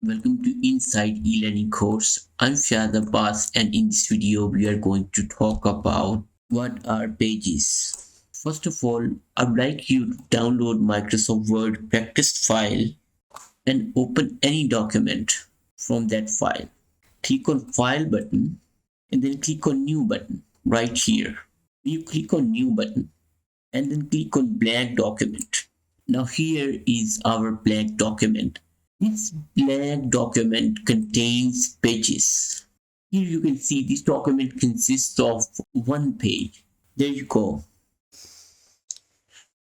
Welcome to Inside E-Learning course. I'm Shad Abbas and in this video we are going to talk about what are pages. First of all, I'd like you to download Microsoft Word practice file and open any document from that file. Click on File button and then click on New button right here. You click on New button and then click on Blank Document. Now here is our blank document. This blank document contains pages. Here you can see this document consists of one page. There you go.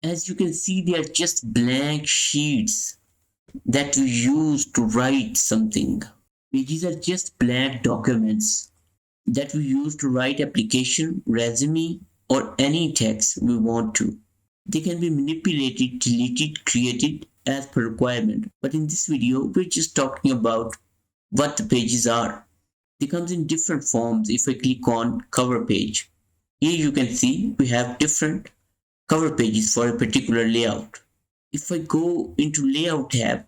As you can see, they are just blank sheets that we use to write something. Pages are just blank documents that we use to write application, resume, or any text we want to. They can be manipulated, deleted, created as per requirement. But in this video, we're just talking about what the pages are. They comes in different forms. If I click on cover page, here you can see we have different cover pages for a particular layout. If I go into layout tab,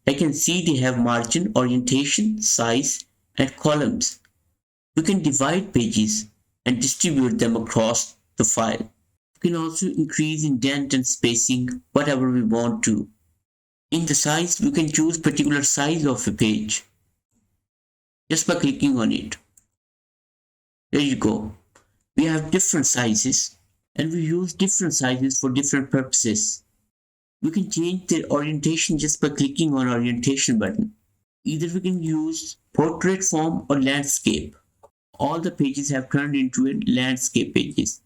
I can see they have margin, orientation, size, and columns. You can divide pages and distribute them across the file. We can also increase indent and spacing, whatever we want to. In the size, we can choose particular size of a page just by clicking on it. There you go. We have different sizes and we use different sizes for different purposes. We can change their orientation just by clicking on orientation button. Either we can use portrait form or landscape. All the pages have turned into landscape pages.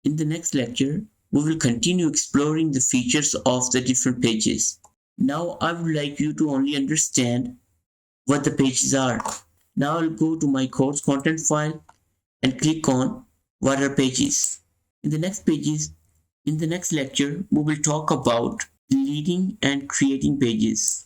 In the next lecture, we will continue exploring the features of the different pages. Now I would like you to only understand what the pages are. Now I'll go to my course content file and click on what are pages. In the next lecture, we will talk about deleting and creating pages.